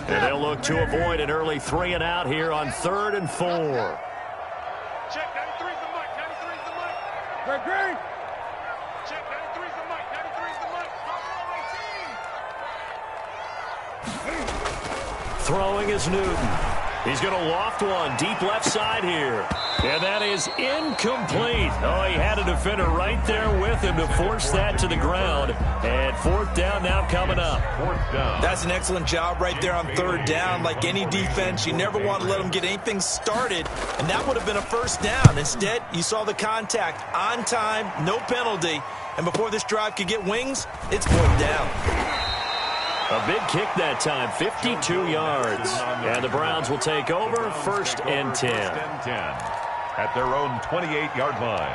And they'll look to avoid an early 3-and-out here on 3rd and 4. Check, 93's the mic, 93's the mic. Green. Check, 93's the mic, 93's the mic. Throwing is Newton. He's going to loft one deep left side here. And that is incomplete. Oh, he had a defender right there with him to force that to the ground. And 4th down now coming up. 4th down. That's an excellent job right there on 3rd down. Like any defense, you never want to let them get anything started. And that would have been a 1st down. Instead, you saw the contact on time, no penalty. And before this drive could get wings, it's 4th down. A big kick that time, 52 yards. And the Browns will take over 1st and 10. At their own 28-yard line.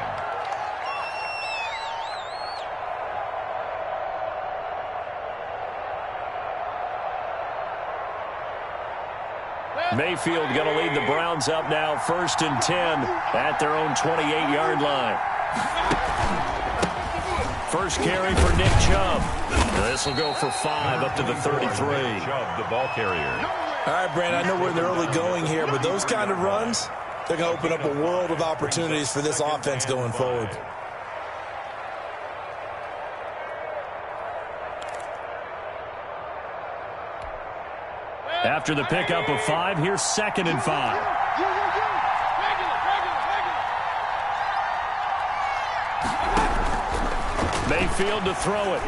Mayfield going to lead the Browns up now 1st and 10 at their own 28-yard line. First carry for Nick Chubb. This will go for 5 up to the 33. Chubb, the ball carrier. All right, Brandon, I know we're in the early going here, but those kind of runs, they're going to open up a world of opportunities for this offense going forward. After the pickup of 5, here's 2nd and 5. Mayfield to throw it.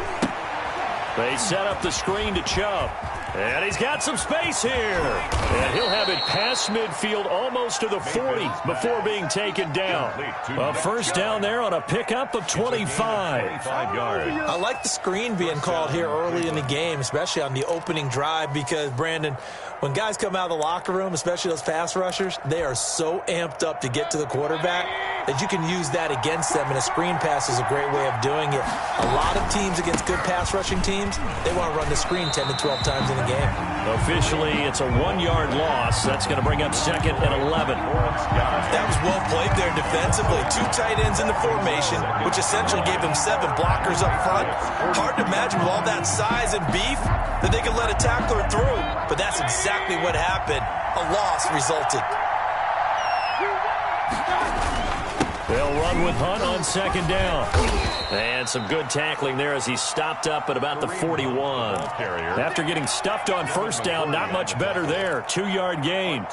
They set up the screen to Chubb. And he's got some space here. And he'll have it past midfield almost to the 40 before being taken down. A 1st down there on a pickup of 25. I like the screen being called here early in the game, especially on the opening drive, because, Brandon, when guys come out of the locker room, especially those pass rushers, they are so amped up to get to the quarterback that you can use that against them, and a screen pass is a great way of doing it. A lot of teams against good pass rushing teams, they want to run the screen 10 to 12 times in a game. Officially, it's a 1-yard loss. That's going to bring up 2nd and 11. That was well played there defensively. 2 tight ends in the formation, which essentially gave them 7 blockers up front. Hard to imagine with all that size and beef that they could let a tackler through, but that's exactly what happened. A loss resulted. They'll run with Hunt on 2nd down. And some good tackling there as he stopped up at about the 41. After getting stuffed on 1st down, not much better there. 2-yard gain.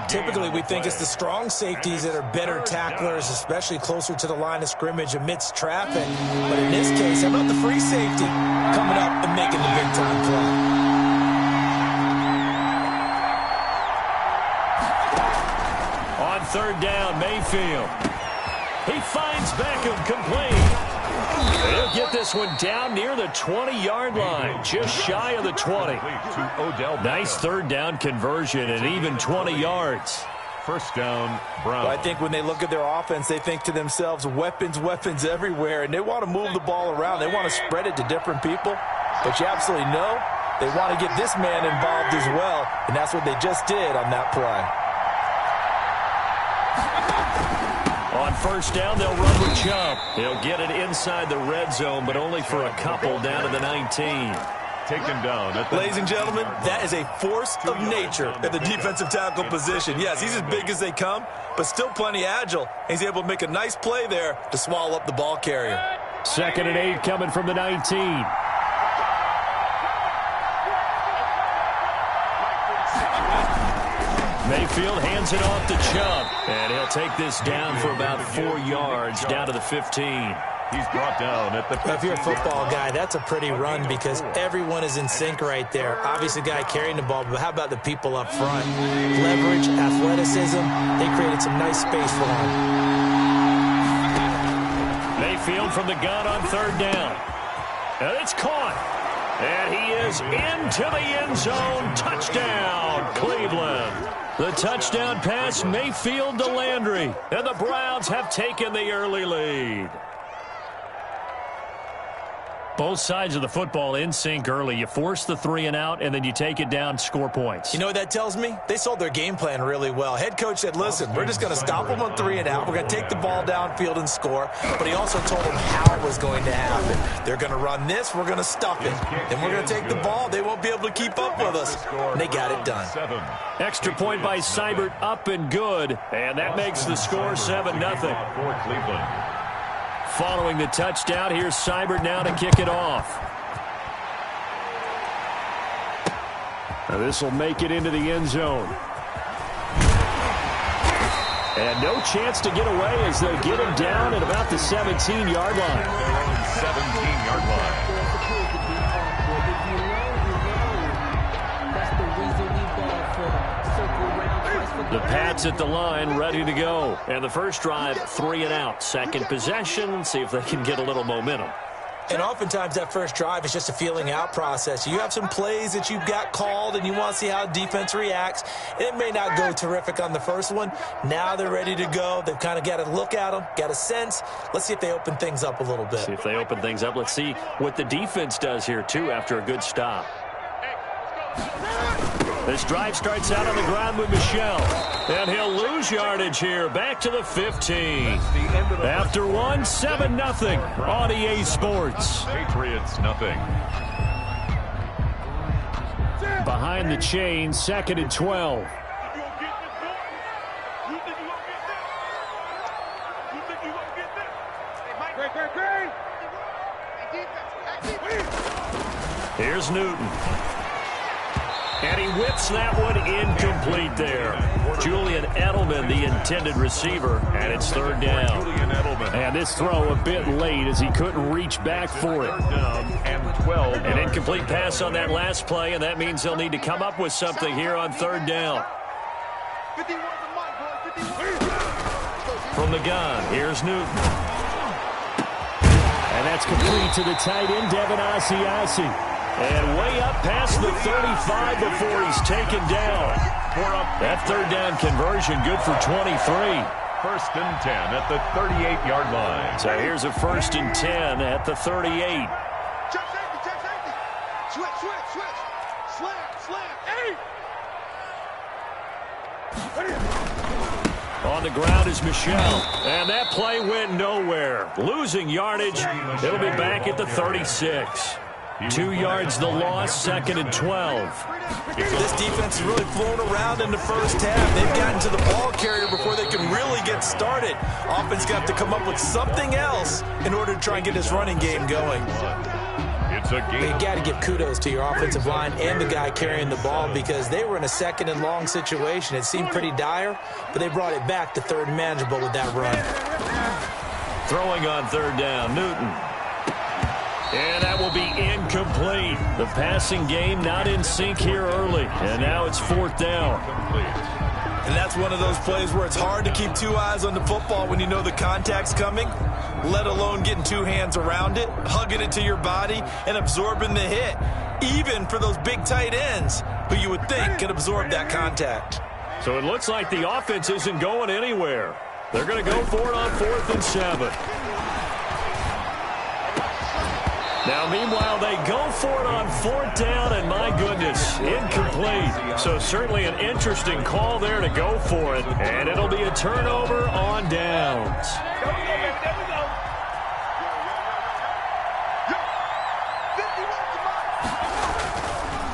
Typically, we think it's the strong safeties that are better tacklers, especially closer to the line of scrimmage amidst traffic. But in this case, how about the free safety coming up and making the big-time play? On 3rd down, Mayfield. He finds Beckham complete. He'll get this one down near the 20-yard line, just shy of the 20. Nice 3rd down conversion and even 20 yards. 1st down, Brown. Well, I think when they look at their offense, they think to themselves, weapons, weapons everywhere, and they want to move the ball around. They want to spread it to different people, but you absolutely know they want to get this man involved as well, and that's what they just did on that play. On 1st down, they'll run with Chubb. He'll get it inside the red zone, but only for a couple down to the 19. Taken down. Ladies and gentlemen, that is a force of nature at the defensive tackle position. Yes, he's as big as they come, but still plenty agile. He's able to make a nice play there to swallow up the ball carrier. 2nd and 8 coming from the 19. Mayfield hands it off to Chubb, and he'll take this down for about 4 yards down to the 15. He's brought down at the 15. If you're a football guy, that's a pretty run because everyone is in sync right there. Obviously, the guy carrying the ball, but how about the people up front? Leverage, athleticism, they created some nice space for him. Mayfield from the gun on 3rd down. And it's caught. And he is into the end zone. Touchdown, Cleveland. The touchdown pass, Mayfield to Landry. And the Browns have taken the early lead. Both sides of the football in sync early. You force the 3 and out, and then you take it down, score points. You know what that tells me? They sold their game plan really well. Head coach said, listen, we're just going to stop them on 3 and out. We're going to take the ball downfield and score. But he also told them how it was going to happen. They're going to run this. We're going to stuff it. Then we're going to take the ball. They won't be able to keep up with us. And they got it done. Extra point by Seibert, up and good. And that makes the score 7-0. For Cleveland. Following the touchdown, here's Seibert now to kick it off. Now this will make it into the end zone. And no chance to get away as they'll get him down at about the 17-yard line. 17-yard line. The Pats at the line, ready to go. And the first drive, 3 and out. Second possession, see if they can get a little momentum. And oftentimes that first drive is just a feeling out process. You have some plays that you've got called and you want to see how defense reacts. It may not go terrific on the first one. Now they're ready to go. They've kind of got to look at them, got a sense. Let's see if they open things up a little bit. See if they open things up. Let's see what the defense does here, too, after a good stop. This drive starts out on the ground with Michel. And he'll lose yardage here. Back to the 15. After one, 7-0 on EA Sports. Patriots, nothing. Behind the chain, 2nd and 12. Here's Newton. And he whips that one incomplete there. Julian Edelman, the intended receiver, and it's 3rd down. Julian Edelman. And this throw a bit late as he couldn't reach back for it. Down and 12. An incomplete pass on that last play, and that means they'll need to come up with something here on 3rd down. From the gun, here's Newton. And that's complete to the tight end, Devin Asiasi. And way up past the 35 before he's taken down. That 3rd down conversion good for 23. 1st and 10 at the 38-yard line. So here's a 1st and 10 at the 38. Check safety. Switch. Slam. On the ground is Michel. And that play went nowhere. Losing yardage. It'll be back at the 36. 2 yards the loss, 2nd and 12. This defense has really flown around in the first half. They've gotten to the ball carrier before they can really get started. Offense got to come up with something else in order to try and get this running game going. It's a game. You got to give kudos to your offensive line and the guy carrying the ball because they were in a 2nd and long situation. It seemed pretty dire, but they brought it back to 3rd and manageable with that run. Throwing on 3rd down, Newton. And that will be incomplete. The passing game not in sync here early. And now it's 4th down. And that's one of those plays where it's hard to keep 2 eyes on the football when you know the contact's coming, let alone getting 2 hands around it, hugging it to your body, and absorbing the hit, even for those big tight ends who you would think can absorb that contact. So it looks like the offense isn't going anywhere. They're going to go for it on 4th and 7. Now, meanwhile, they go for it on 4th down, and my goodness, incomplete. So certainly an interesting call there to go for it, and it'll be a turnover on downs.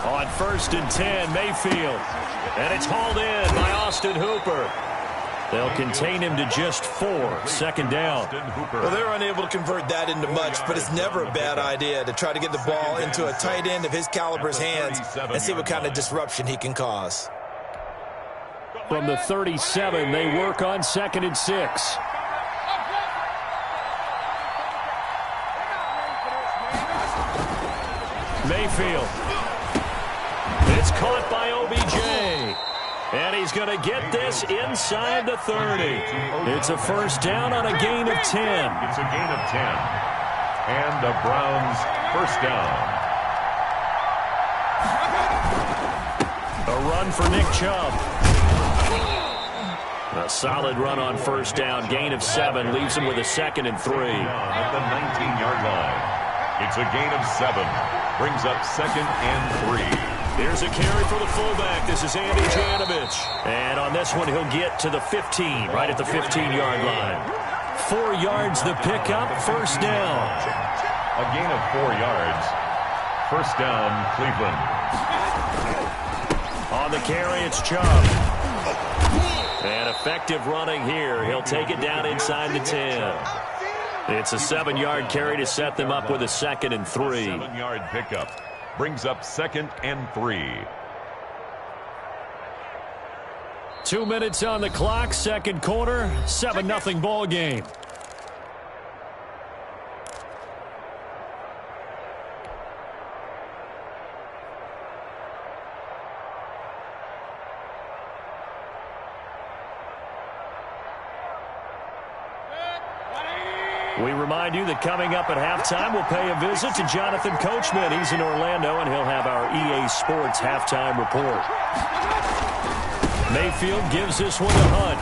On 1st and 10, Mayfield. And it's hauled in by Austin Hooper. They'll contain him to just 4, 2nd down. Well, they're unable to convert that into much, but it's never a bad idea to try to get the ball into a tight end of his caliber's hands and see what kind of disruption he can cause. From the 37, they work on 2nd and 6. Mayfield. It's caught by OBJ. And he's going to get this inside the 30. It's a 1st down on a gain of 10. It's a gain of 10. And the Browns 1st down. A run for Nick Chubb. A solid run on 1st down. Gain of 7. Leaves him with a 2nd and 3. At the 19-yard line. It's a gain of 7. Brings up 2nd and 3. Here's a carry for the fullback. This is Andy Janovich. And on this one, he'll get to the 15, right at the 15-yard line. 4 yards the pickup, first down. A gain of 4 yards. First down, Cleveland. On the carry, it's Chubb. And effective running here. He'll take it down inside the 10. It's a 7-yard carry to set them up with a 2nd and 3. 7-yard pickup. Brings up 2nd and 3. 2 minutes on the clock, second quarter, 7-0 ball game. We remind you that coming up at halftime, we'll pay a visit to Jonathan Coachman. He's in Orlando, and he'll have our EA Sports halftime report. Mayfield gives this one to Hunt.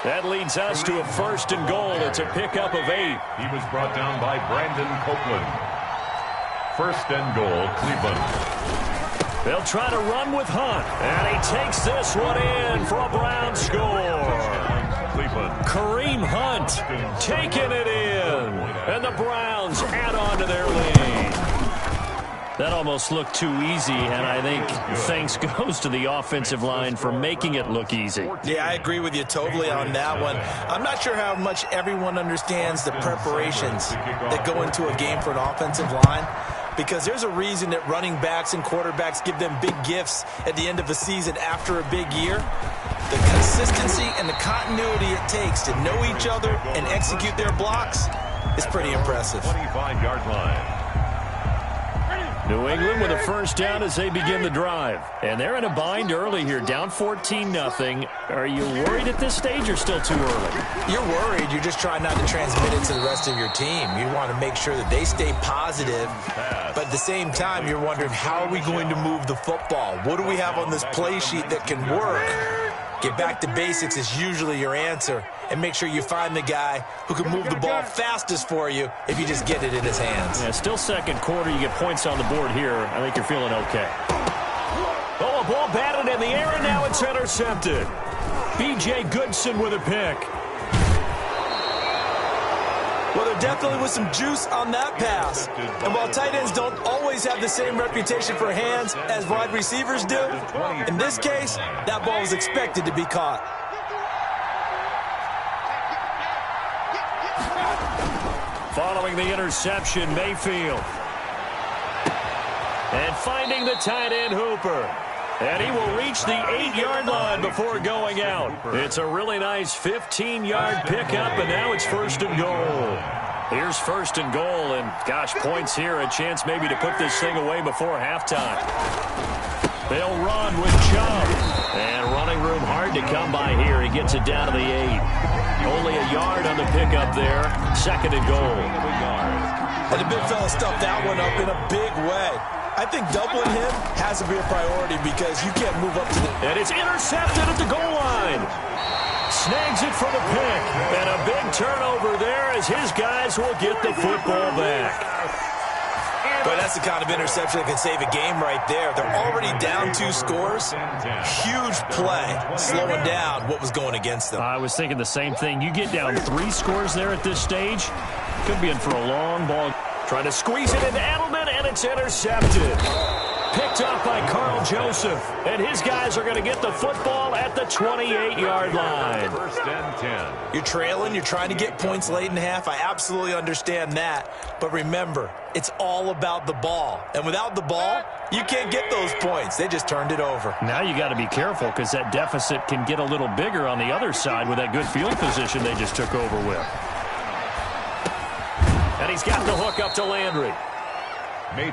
That leads us to a 1st and goal. It's a pickup of 8. He was brought down by Brandon Copeland. 1st and goal, Cleveland. They'll try to run with Hunt, and he takes this one in for a Brown score. Cleveland. Kareem Hunt taking it in, and the Browns add on to their lead. That almost looked too easy, and I think thanks goes to the offensive line for making it look easy. Yeah, I agree with you totally on that one. I'm not sure how much everyone understands the preparations that go into a game for an offensive line, because there's a reason that running backs and quarterbacks give them big gifts at the end of a season after a big year. The consistency and the continuity it takes to know each other and execute their blocks is pretty impressive. 25-yard line. New England with a first down as they begin the drive. And they're in a bind early here, down 14-0. Are you worried at this stage or still too early? You're worried. You're just trying not to transmit it to the rest of your team. You want to make sure that they stay positive. But at the same time, you're wondering, how are we going to move the football? What do we have on this play sheet that can work? Get back to basics is usually your answer. And make sure you find the guy who can move the ball fastest for you if you just get it in his hands. Yeah, still second quarter. You get points on the board here. I think you're feeling okay. Oh, a ball batted in the air, and now it's intercepted. B.J. Goodson with a pick. Well, there definitely was some juice on that pass. And while tight ends don't always have the same reputation for hands as wide receivers do, in this case, that ball was expected to be caught. Following the interception, Mayfield. And finding the tight end, Hooper. And he will reach the 8-yard line before going out. It's a really nice 15-yard pickup, and now it's 1st and goal. Here's 1st and goal, and gosh, points here, a chance maybe to put this thing away before halftime. They'll run with Chubb. And running room hard to come by here. He gets it down to the 8. Only a yard on the pickup there. 2nd and goal. And the big fella stuffed that one up in a big way. I think doubling him has to be a priority because you can't move up to the... And it's intercepted at the goal line. Snags it for the pick. And a big turnover there as his guys will get the football back. But that's the kind of interception that can save a game right there. They're already down 2 scores. Huge play, slowing down what was going against them. I was thinking the same thing. You get down 3 scores there at this stage, could be in for a long ball. Trying to squeeze it into Edelman, and it's intercepted. Picked up by Carl Joseph. And his guys are going to get the football at the 28-yard line. 1st and 10. You're trailing. You're trying to get points late in the half. I absolutely understand that. But remember, it's all about the ball. And without the ball, you can't get those points. They just turned it over. Now you got to be careful because that deficit can get a little bigger on the other side with that good field position they just took over with. And he's got the hook up to Landry.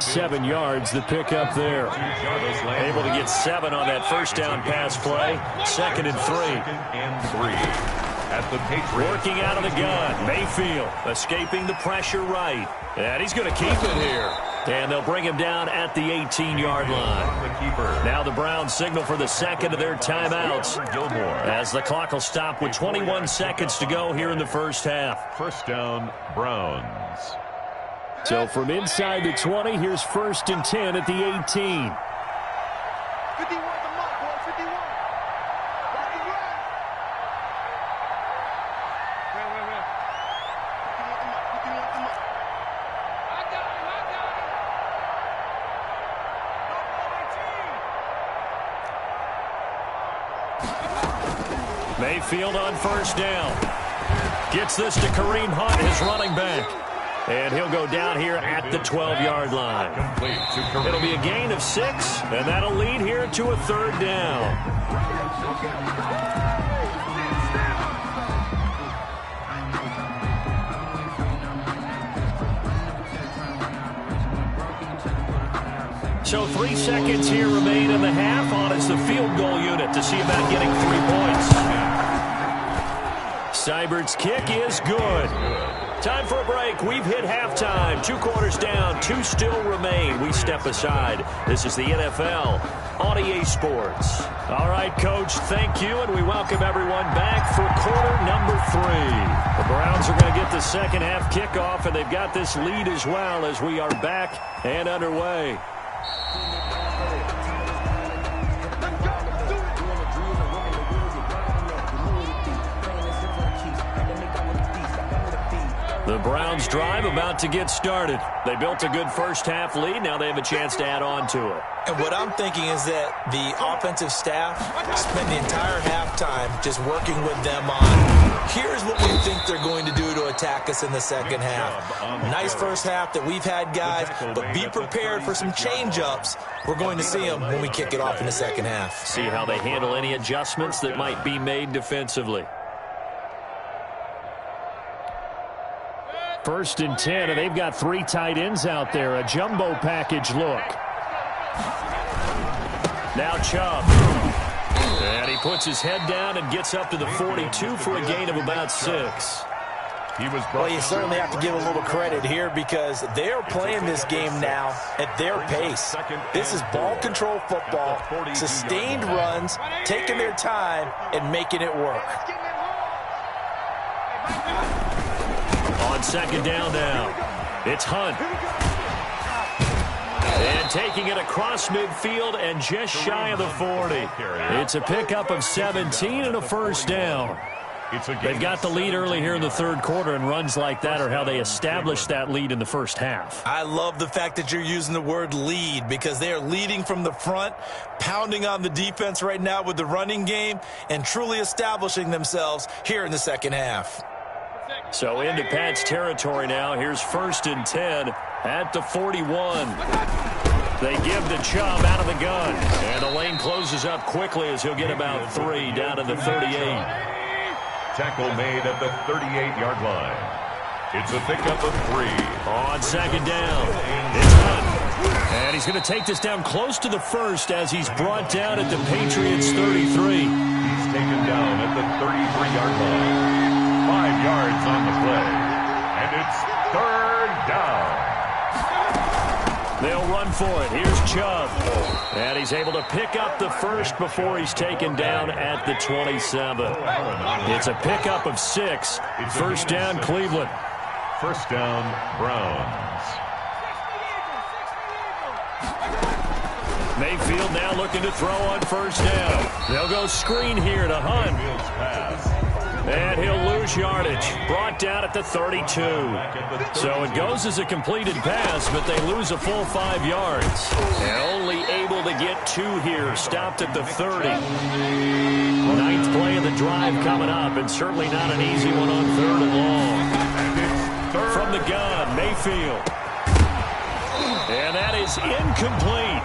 7 yards, the pickup there. Able to get 7 on that first down pass play. 2nd and 3. At the Patriots. Working out of the gun. Mayfield escaping the pressure right. And he's going to keep it here. And they'll bring him down at the 18-yard line. Now the Browns signal for the second of their timeouts as the clock will stop with 21 seconds to go here in the first half. First down, Browns. So from inside the 20, here's 1st and 10 at the 18. 51 the mark, boy, 51. Right the run. Wait. 51 the mark. I got him. Mayfield on 1st down. Gets this to Kareem Hunt, his running back. And he'll go down here at the 12-yard line. It'll be a gain of 6, and that'll lead here to a 3rd down. So 3 seconds here remain in the half on as the field goal unit to see about getting 3 points. Seibert's kick is good. Time for a break. We've hit halftime. 2 quarters down. 2 still remain. We step aside. This is the NFL on EA Sports. All right, Coach, thank you, and we welcome everyone back for quarter number 3. The Browns are going to get the second half kickoff, and they've got this lead as well as we are back and underway. The Browns drive about to get started. They built a good first half lead. Now they have a chance to add on to it. And what I'm thinking is that the offensive staff spent the entire halftime just working with them on, here's what we think they're going to do to attack us in the second half. Nice first half that we've had, guys, but be prepared for some change-ups. We're going to see them when we kick it off in the second half. See how they handle any adjustments that might be made defensively. 1st and 10, and they've got 3 tight ends out there. A jumbo package look. Now Chubb. And he puts his head down and gets up to the 42 for a gain of about 6. Well, you certainly have to give a little credit here because they're playing this game now at their pace. This is ball control football, sustained runs, taking their time, and making it work. On 2nd down now, it's Hunt. And taking it across midfield and just shy of the 40. It's a pickup of 17 and a 1st down. They've got the lead early here in the 3rd quarter, and runs like that are how they establish that lead in the first half. I love the fact that you're using the word lead because they are leading from the front, pounding on the defense right now with the running game, and truly establishing themselves here in the second half. So into Pat's territory now. Here's 1st and 10 at the 41. They give to Chubb out of the gun. And the lane closes up quickly as he'll get about 3 down to the 38. Tackle made at the 38-yard line. It's a pickup of 3. On 2nd down, it's Hunt. And he's going to take this down close to the 1st as he's brought down at the Patriots' 33. He's taken down at the 33-yard line. 5 yards on the play. And it's 3rd down. They'll run for it. Here's Chubb. And he's able to pick up the 1st before he's taken down at the 27. It's a pickup of 6. 1st down, Cleveland. 1st down, Browns. Mayfield now looking to throw on 1st down. They'll go screen here to Hunt. And he'll lose yardage. Brought down at the 32. So it goes as a completed pass, but they lose a full 5 yards. And only able to get 2 here. Stopped at the 30. 9th play of the drive coming up, and certainly not an easy one on 3rd and long. From the gun, Mayfield. And that is incomplete.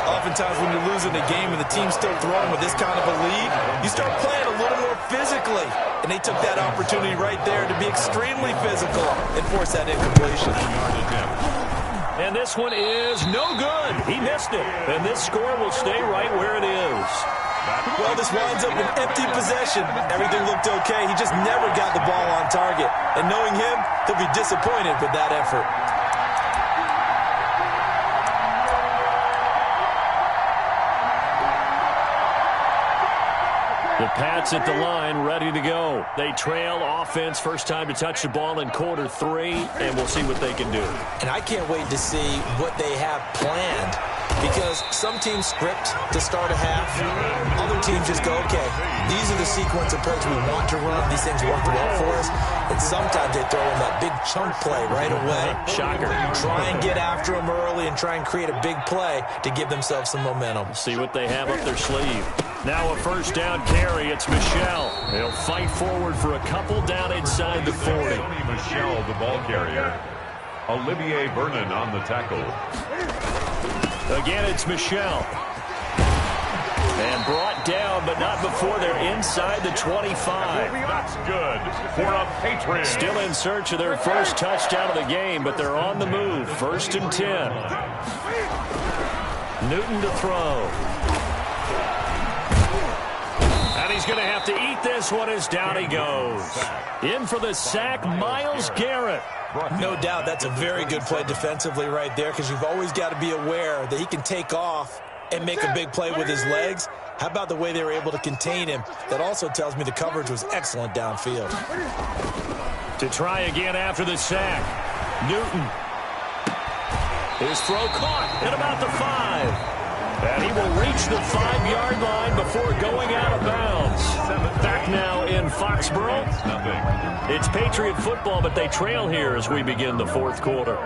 Oftentimes when you're losing a game and the team's still throwing with this kind of a lead, you start playing a little more physically. And they took that opportunity right there to be extremely physical and force that incompletion. And this one is no good. He missed it. And this score will stay right where it is. Well, this winds up an empty possession. Everything looked okay. He just never got the ball on target. And knowing him, he'll be disappointed with that effort. The Pats at the line, ready to go. They trail offense, first time to touch the ball in quarter 3, and we'll see what they can do. And I can't wait to see what they have planned, because some teams script to start a half. Other teams just go, okay, these are the sequence of plays we want to run. These things worked well for us. And sometimes they throw in that big chunk play right away. Shocker. Try and get after them early and try and create a big play to give themselves some momentum. See what they have up their sleeve. Now a first down carry. It's Michel. He'll fight forward for a couple down inside the 40. Michel, the ball carrier. Olivier Vernon on the tackle. Again, it's Michel. And brought down, but not before they're inside the 25. That's good for a Patriot. Still in search of their first touchdown of the game, but they're on the move. First and 10. Newton to throw. And he's going to have to eat this one as down he goes. In for the sack, Myles Garrett. No doubt that's a very good play defensively right there, because you've always got to be aware that he can take off and make a big play with his legs. How about the way they were able to contain him? That also tells me the coverage was excellent downfield. To try again after the sack. Newton. His throw caught at about the 5. And he will reach the 5-yard line before going out of bounds. Back now in Foxborough. It's Patriot football, but they trail here as we begin the fourth quarter.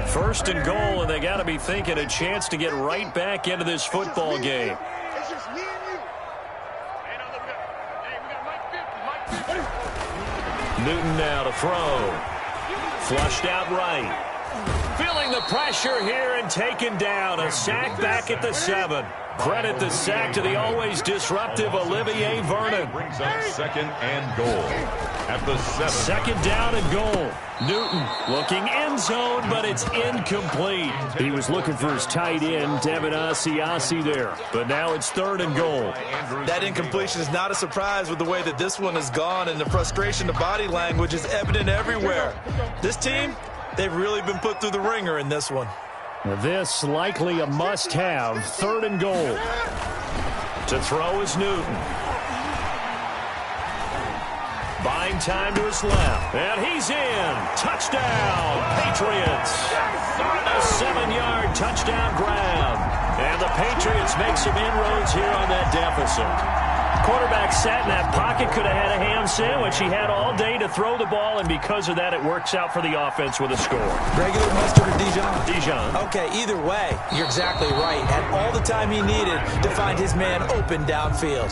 First and goal, and they got to be thinking a chance to get right back into this football game. Newton now to throw. Flushed out right. Feeling the pressure here and taken down. A sack back at the 7. Credit the sack to the always disruptive Olivier Vernon. Brings up second and goal at the 7. Second down and goal. Newton looking end zone, but it's incomplete. He was looking for his tight end, Devin Asiasi there. But now it's third and goal. That incompletion is not a surprise with the way that this one has gone, and the frustration, the body language is evident everywhere. This team, they've really been put through the ringer in this one. This likely a must-have. Third and goal. To throw is Newton. Buying time to his left. And he's in. Touchdown, Patriots. A 7-yard touchdown grab. And the Patriots make some inroads here on that deficit. Quarterback sat in that pocket, could have had a ham sandwich. He had all day to throw the ball, and because of that, it works out for the offense with a score. Regular mustard or Dijon? Dijon. Okay, either way, you're exactly right. Had all the time he needed to find his man open downfield.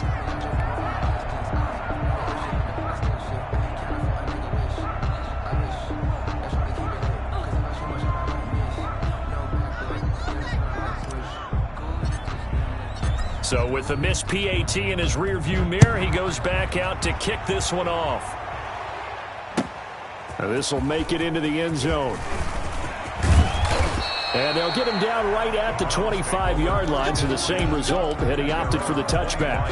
So with the missed PAT in his rearview mirror, he goes back out to kick this one off. This will make it into the end zone. And they'll get him down right at the 25-yard line, so the same result, and he opted for the touchback.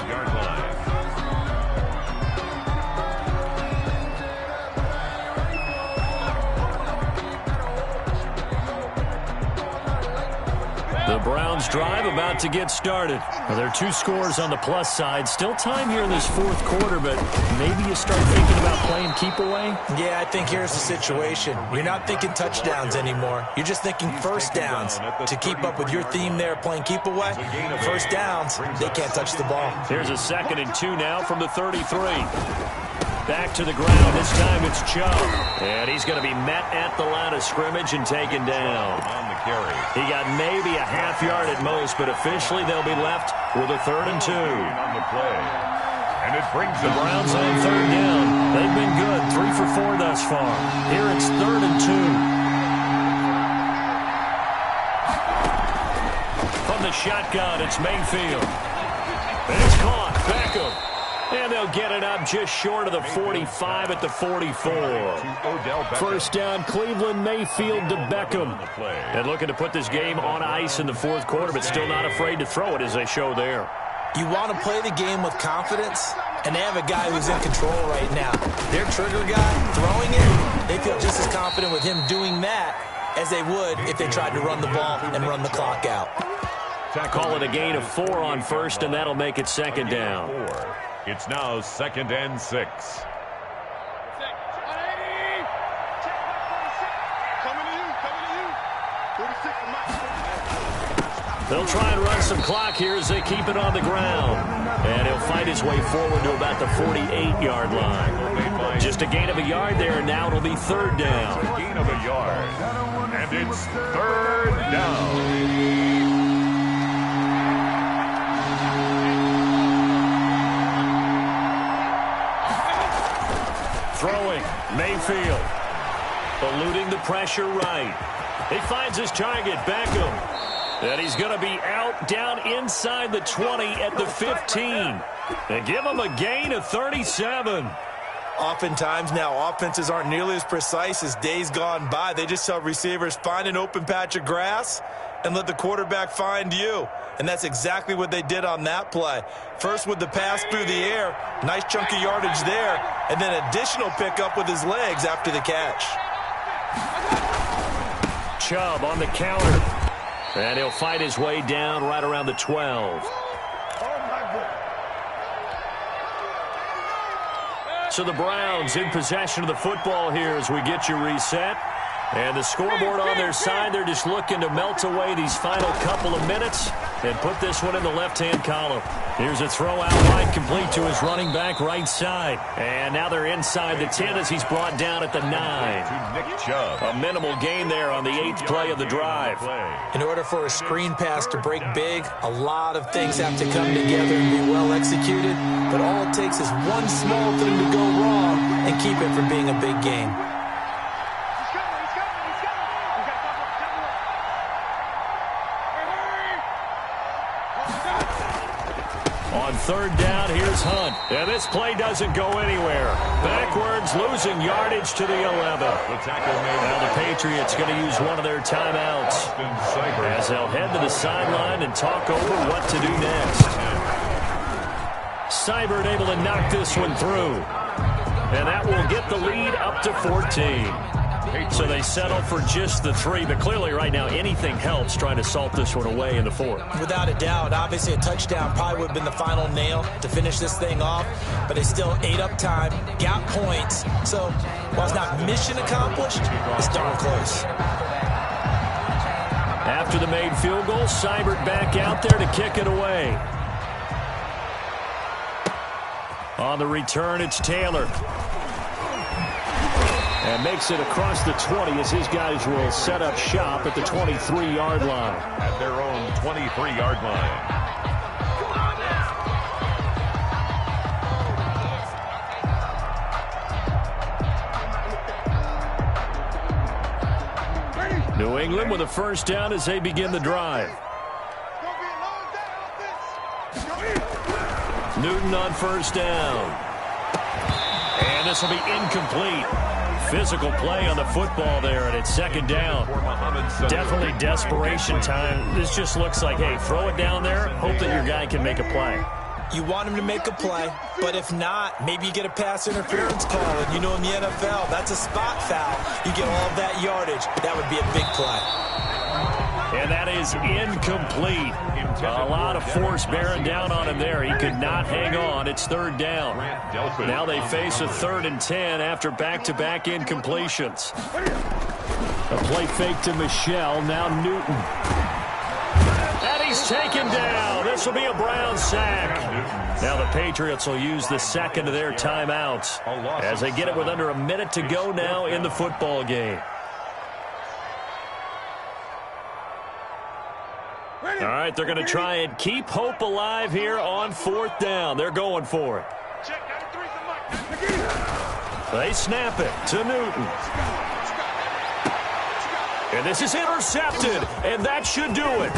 The Browns drive about to get started. Well, there are 2 scores on the plus side. Still time here in this fourth quarter, but maybe you start thinking about playing keep away? Yeah, I think here's the situation. You're not thinking touchdowns anymore. You're just thinking first downs. To keep up with your theme there, playing keep away, first downs, they can't touch the ball. Here's a 2nd and 2 now from the 33. Back to the ground. This time it's Chubb. And he's going to be met at the line of scrimmage and taken down. On the carry. He got maybe a half yard at most, but officially they'll be left with a 3rd and 2. On the play. And it brings The Browns on 3rd down. They've been good, 3 for 4 thus far. Here it's 3rd and 2. From the shotgun, it's Mayfield. And it's caught. Beckham. And they'll get it up just short of the 45 at the 44. First down, Cleveland, Mayfield to Beckham. And looking to put this game on ice in the fourth quarter, but still not afraid to throw it as they show there. You want to play the game with confidence, and they have a guy who's in control right now. Their trigger guy, throwing it, they feel just as confident with him doing that as they would if they tried to run the ball and run the clock out. Call it a gain of 4 on first, and that'll make it second down. It's now 2nd and 6. They'll try and run some clock here as they keep it on the ground. And he'll fight his way forward to about the 48-yard line. Just a gain of a yard there, and now it'll be 3rd down. Gain of a yard. And it's 3rd down. Throwing, Mayfield. Eluding the pressure right. He finds his target, Beckham. And he's going to be out down inside the 20 at the 15. And give him a gain of 37. Oftentimes now, offenses aren't nearly as precise as days gone by. They just tell receivers, find an open patch of grass and let the quarterback find you. And that's exactly what they did on that play. First with the pass through the air, nice chunk of yardage there, and then additional pickup with his legs after the catch. Chubb on the counter. And he'll fight his way down right around the 12. So the Browns in possession of the football here as we get you reset. And the scoreboard on their side, they're just looking to melt away these final couple of minutes and put this one in the left-hand column. Here's a throw out wide, complete to his running back right side. And now they're inside the 10 as he's brought down at the 9. Nick Chubb. A minimal gain there on the 8th play of the drive. In order for a screen pass to break big, a lot of things have to come together and be well executed. But all it takes is one small thing to go wrong and keep it from being a big game. On 3rd down, here's Hunt. And this play doesn't go anywhere. Backwards, losing yardage to the 11. Now the Patriots going to use one of their timeouts as they'll head to the sideline and talk over what to do next. Seibert able to knock this one through. And that will get the lead up to 14. So they settle for just the 3, but clearly right now anything helps trying to salt this one away in the 4th. Without a doubt, obviously a touchdown probably would have been the final nail to finish this thing off, but they still ate up time, got points. So while it's not mission accomplished, it's darn close. After the made field goal, Seibert back out there to kick it away. On the return, it's Taylor. And makes it across the 20 as his guys will set up shop at the 23-yard line. At their own 23-yard line. New England with a 1st down as they begin the drive. Newton on 1st down. And this will be incomplete. Physical play on the football there, and it's 2nd down. Definitely desperation time. This just looks like, hey, throw it down there, hope that your guy can make a play. You want him to make a play, but if not, maybe you get a pass interference call. And you know in the NFL, that's a spot foul. You get all of that yardage. That would be a big play. And that is incomplete. A lot of force bearing down on him there. He could not hang on. It's 3rd down. Now they face a 3rd and 10 after back-to-back incompletions. A play fake to Michelle. Now Newton. And he's taken down. This will be a Brown sack. Now the Patriots will use the 2nd of their timeouts as they get it with under a minute to go now in the football game. All right, they're going to try and keep hope alive here on 4th down. They're going for it. They snap it to Newton. And this is intercepted, and that should do it.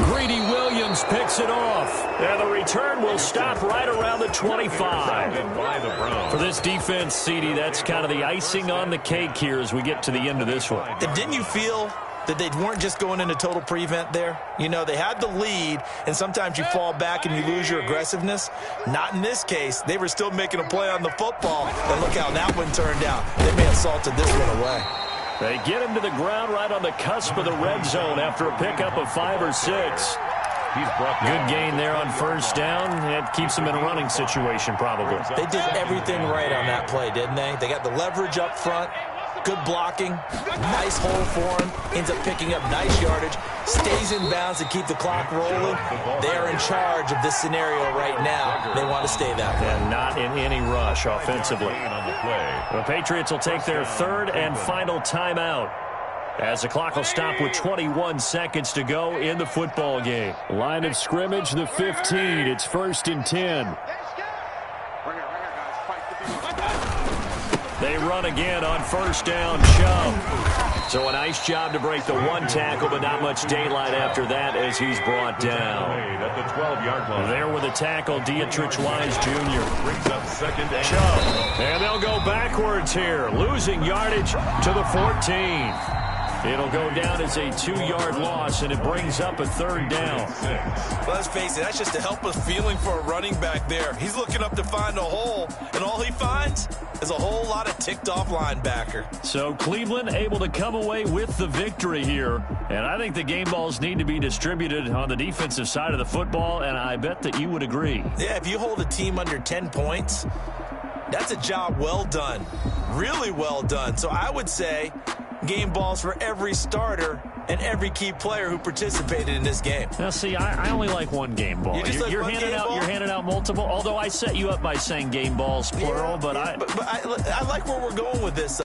Greedy Williams picks it off. And the return will stop right around the 25. For this defense, CD, that's kind of the icing on the cake here as we get to the end of this one. And didn't you feel that they weren't just going into total prevent there? You know, they had the lead, and sometimes you fall back and you lose your aggressiveness. Not in this case. They were still making a play on the football, and look how that one turned out. They may have salted this one away. They get him to the ground right on the cusp of the red zone after a pickup of 5 or 6. Good gain there on first down. It keeps them in a running situation probably. They did everything right on that play, didn't they? They got the leverage up front, good blocking, nice hole for him, ends up picking up nice yardage, stays in bounds to keep the clock rolling. They're in charge of this scenario right now. They want to stay that way. And not in any rush offensively. The Patriots will take their third and final timeout, as the clock will stop with 21 seconds to go in the football game. Line of scrimmage, the 15. It's 1st and 10. They run again on first down. Chubb. So a nice job to break the one tackle, but not much daylight after that as he's brought down. At the 12-yard line. There with a tackle, Dietrich Wise Jr. Brings up 2nd and Chubb. And they'll go backwards here, losing yardage to the 14. It'll go down as a 2-yard loss, and it brings up a 3rd down. Well, let's face it, that's just a helpless feeling for a running back there. He's looking up to find a hole, and all he finds is a whole lot of ticked-off linebacker. So Cleveland able to come away with the victory here, and I think the game balls need to be distributed on the defensive side of the football, and I bet that you would agree. Yeah, if you hold a team under 10 points, that's a job well done, really well done. So I would say game balls for every starter and every key player who participated in this game. Now, see, I only like one game ball. You're handing out multiple, although I set you up by saying game balls, plural, yeah, but I like where we're going with this.